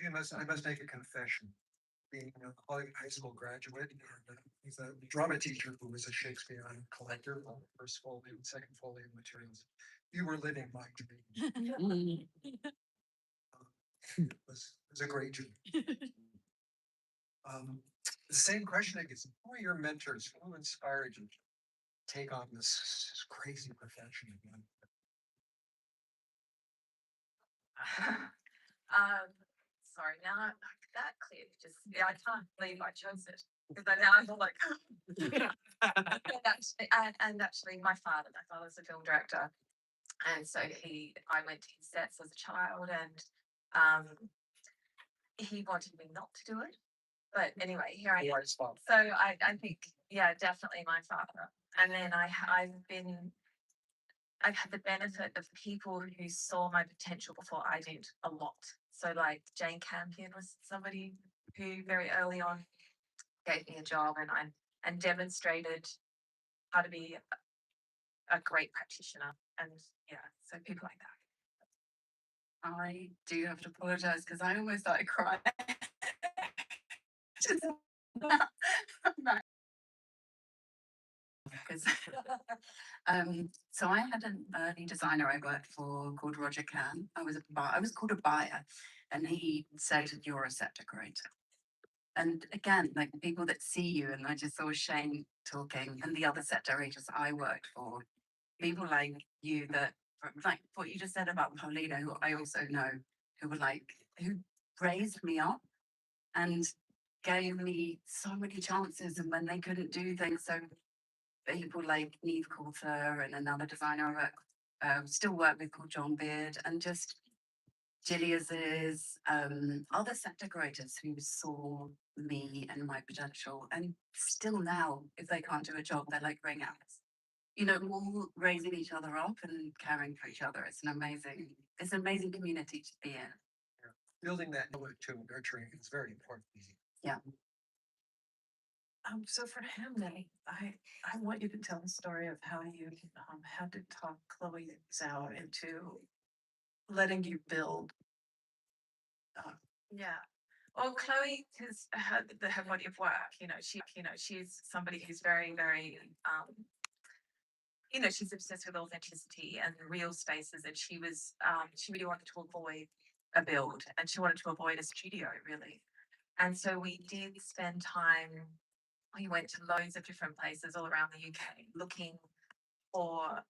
I must make a confession. Being a high school graduate, and he's a drama teacher who was a Shakespeare collector on the first folio and second folio materials. You were living my dream. It was a great dream. Um, the same question, I guess. Who are your mentors? Who inspired you to take on this crazy profession again? Sorry, now that clip just, yeah, I can't believe I chose it because I now feel like, and actually my father's a film director. And so I went to his sets as a child and he wanted me not to do it. But anyway, here I am. So I think, yeah, definitely my father. And then I've had the benefit of people who saw my potential before I did a lot. So like Jane Campion was somebody who very early on gave me a job and demonstrated how to be a great practitioner. And yeah, so people like that. I do have to apologize because I almost started crying. So I had an early designer I worked for called Roger Can. I was called a buyer, and he said, "You're a set decorator." And again, like the people that see you, and I just saw Shane talking, and the other set decorators I worked for, people like you that, like what you just said about Paulina, who I also know, who raised me up and gave me so many chances, and when they couldn't do things, so people like Neve Coulter and another designer I still work with called John Beard, and just Gillias's other set decorators who saw me and my potential, and still now, if they can't do a job, they're like ring outs. You know, all raising each other up and caring for each other. It's an amazing community to be in. Building that to nurturing is very important. Yeah. So for Hamlet, I want you to tell the story of how you had to talk Chloe Zhao into letting you build. Yeah. Well, Chloe has her body of work. She's somebody who's very, very she's obsessed with authenticity and real spaces, and she really wanted to avoid a build, and she wanted to avoid a studio, really. And so we did spend time. We went to loads of different places all around the UK looking for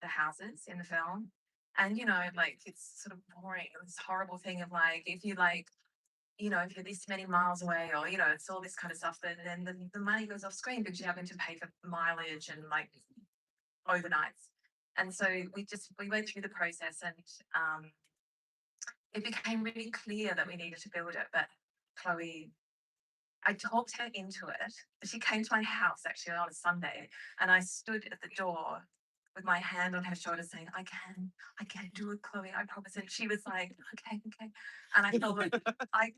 the houses in the film. And, like, it's sort of boring, this horrible thing of like, if you're this many miles away, or, it's all this kind of stuff, then the money goes off screen because you're having to pay for mileage and like overnights. And so we went through the process, and it became really clear that we needed to build it. But Chloe, I talked her into it. She came to my house actually on a Sunday, and I stood at the door with my hand on her shoulder saying, I can do it, Chloe, I promise. And she was like, okay. And I felt like,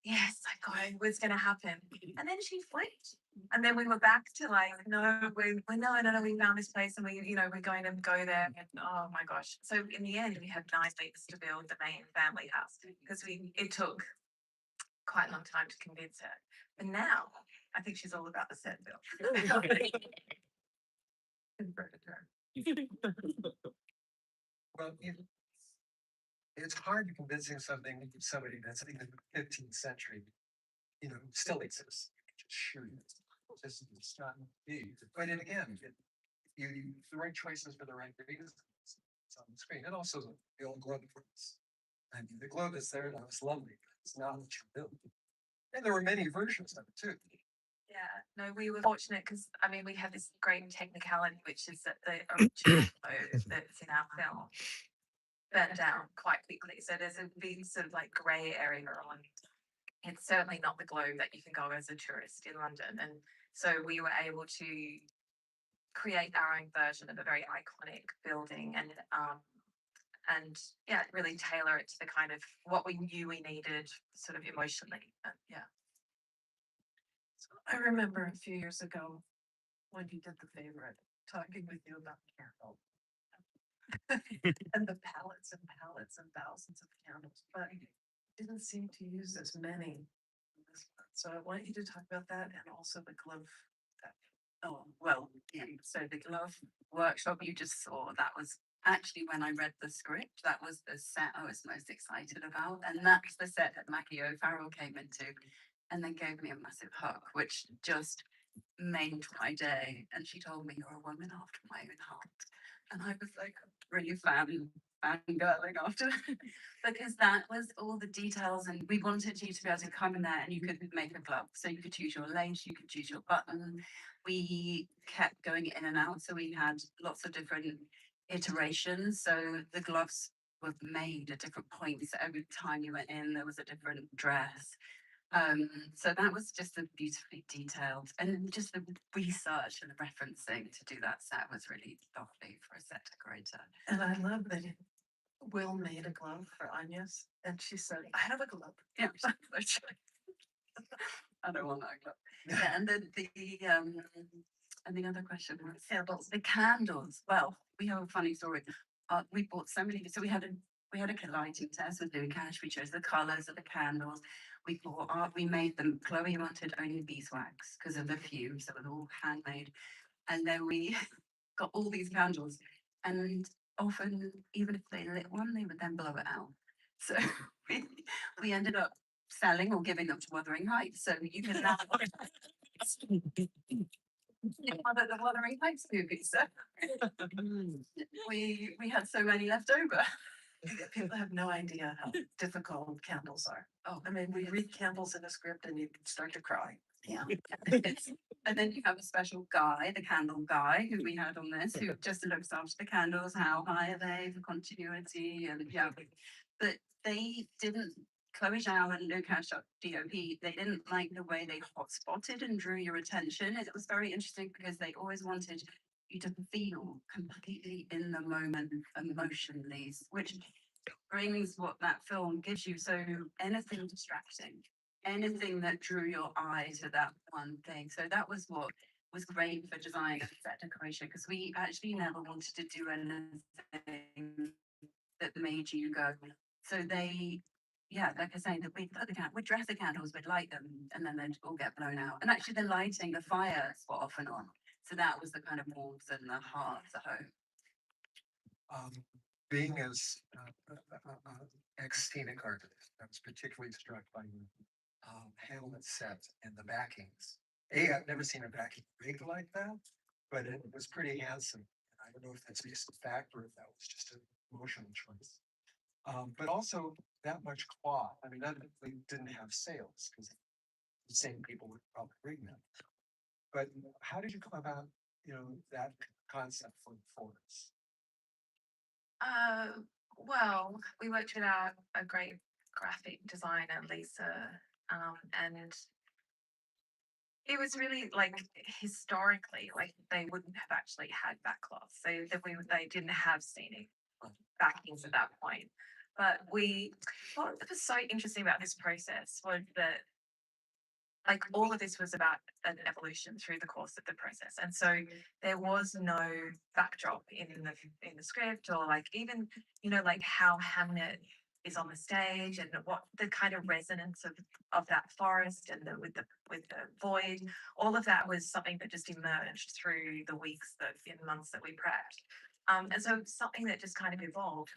yes, I got it, was going to happen. And then she flipped. And then we were back to like, no, we found this place, and we're going to go there. And oh my gosh. So in the end, we had 9 weeks to build the main family house because it took quite a long time to convince her. But now I think she's all about the set build. Well, it's hard convincing somebody that's in the 15th century, still exists. Just shoot it. It's not big. But then again, the right choices for the right reasons. It's on the screen. And also the old Globe was. I mean, the Globe is there. That was lovely. It's not what you built. And there were many versions of it too. Yeah, no, we were fortunate because we had this great technicality, which is that the original Globe that's in our film burnt down quite quickly. So there's a big sort of like grey area on. It's certainly not the Globe that you can go as a tourist in London. And so we were able to create our own version of a very iconic building and really tailor it to the kind of what we knew we needed sort of emotionally. Yeah. So I remember a few years ago when you did The Favorite, talking with you about candles and the pallets and pallets and thousands of candles. But didn't seem to use as many. in this one. So I want you to talk about that and also the glove. Oh, well, yeah, so the glove workshop you just saw, that was actually when I read the script, that was the set I was most excited about. And that's the set that Mackie O'Farrell came into and then gave me a massive hug, which just made my day. And she told me, "You're a woman after my own heart." And I was like really fangirling after because that was all the details. And we wanted you to be able to come in there and you could make a glove. So you could choose your lace, you could choose your button. We kept going in and out. So we had lots of different iterations. So the gloves were made at different points. Every time you went in, there was a different dress. So that was just a beautifully detailed and just the research and the referencing to do that set was really lovely for a set decorator. And I love that Will made a glove for Anya's and she said, I have a glove. Yeah, I don't want that glove. Yeah, and then and the other question was Candles. the candles. Well, we have a funny story. We bought so many. So we had a lighting test with Louis Cash. We chose the colors of the candles. We bought art. We made them. Chloe wanted only beeswax because of the fumes. So it was all handmade. And then we got all these candles, and often, even if they lit one, they would then blow it out. So we ended up selling or giving them to Wuthering Heights. So you can now one of the Wuthering Heights movies. So we had so many left over. People have no idea how difficult candles are. Oh, I mean, we read candles in a script and you can start to cry. yeah. And then you have a special guy, the candle guy, who we had on this, who just looks after the candles. How high are they for continuity? And yeah, but they didn't. Chloe Zhao and Lukash DOP, they didn't like the way they hot spotted and drew your attention. It was very interesting because they always wanted you to feel completely in the moment emotionally, which brings what that film gives you. So anything distracting, anything that drew your eye to that one thing. So that was what was great for design and set decoration because we actually never wanted to do anything that made you go. So they, yeah, like I say, that we'd dress the candles, we'd light them, and then they'd all get blown out. And actually, the lighting, the fires were off and on. So that was the kind of warmth and the heart of the home. Being as ex-scenic artist, I was particularly struck by the Hamlet set and the backings. I've never seen a backing rigged like that, but it was pretty handsome. I don't know if that's based on fact or if that was just an emotional choice. But also that much cloth. I mean, we didn't have sails because the same people would probably rig them. But how did you come about, that concept for the forest? Well, we worked with a great graphic designer, Lisa, and it was really like historically, like they wouldn't have actually had backcloth, so they didn't have scenic backings at that point. But what was so interesting about this process was that like all of this was about an evolution through the course of the process, and so there was no backdrop in the script or like even like how Hamnet is on the stage and what the kind of resonance of that forest and with the void, all of that was something that just emerged through the weeks that in months that we prepped. And so something that just kind of evolved.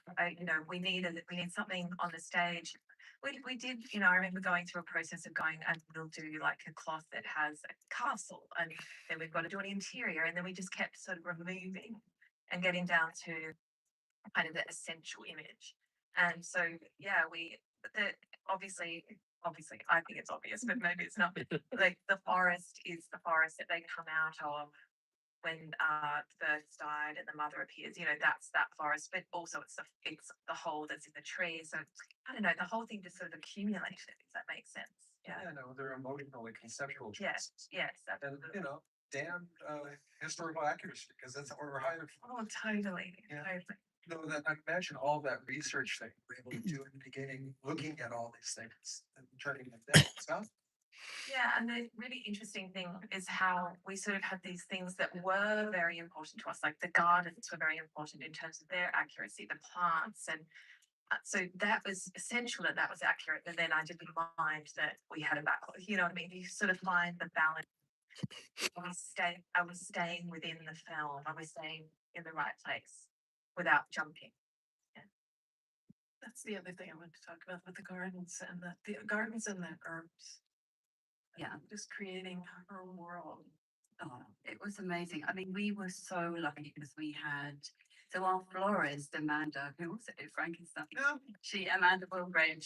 We need something on the stage. We did, I remember going through a process of going and we'll do like a cloth that has a castle and then we've got to do an interior and then we just kept sort of removing and getting down to kind of the essential image. And so, yeah, obviously, I think it's obvious, but maybe it's not. Like the forest is the forest that they come out of when the birds died and the mother appears, that's that forest, but also it's the hole that's in the tree. So I don't know, the whole thing just sort of accumulated, if that makes sense. Yeah. No, they're emotional and conceptual Yes, choices. yes, And absolutely. damn historical accuracy because that's what we're hired for. Oh, totally, Yeah. totally. That I imagine all that research that you were able to do in the beginning, looking at all these things and turning them down. Stuff. Yeah, and the really interesting thing is how we sort of had these things that were very important to us, like the gardens were very important in terms of their accuracy, the plants, and So that was essential and that was accurate. And then I didn't mind that we had a backlog. You know what I mean? You sort of find the balance. I was staying within the film. I was staying in the right place without jumping. That's the other thing I wanted to talk about with the gardens and the gardens and the herbs. Yeah. Just creating her world. Oh, it was amazing. I mean, we were so lucky because we had, so our florist, Amanda, who also did Frankenstein, Amanda Wilgrave,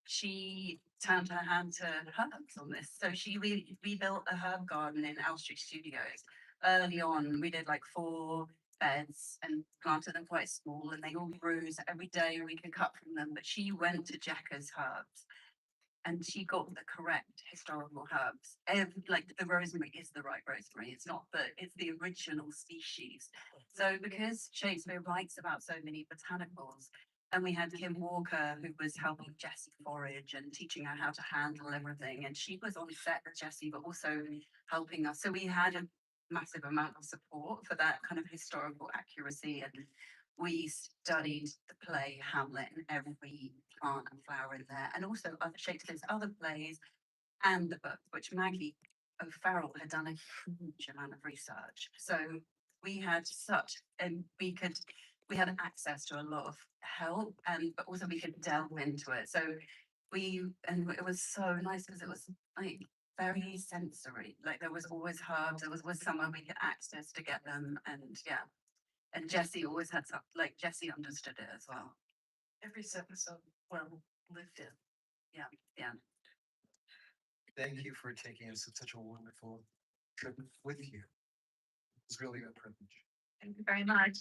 she turned her hand to herbs on this. So we built a herb garden in Elstree Studios. Early on, we did like 4 beds and planted them quite small, and they all grew. So every day we could cut from them. But she went to Jekka's Herbs, and she got the correct historical herbs. Like the rosemary is the right rosemary. It's not it's the original species. So because Shakespeare writes about so many botanicals, and we had Kim Walker, who was helping Jessie forage and teaching her how to handle everything. And she was on set with Jessie, but also helping us. So we had a massive amount of support for that kind of historical accuracy. And we studied the play Hamlet and every plant and flower in there, and also other Shakespeare's other plays and the book, which Maggie O'Farrell had done a huge amount of research. So we had we had access to a lot of help, but also we could delve into it. So it was so nice because it was like very sensory. Like there was always herbs, there was always somewhere we could access to get them, and yeah. And Jessie always had some, like Jessie understood it as well. Every episode well lived in. Yeah, yeah. Thank you for taking us on such a wonderful trip with you. It's really a privilege. Thank you very much.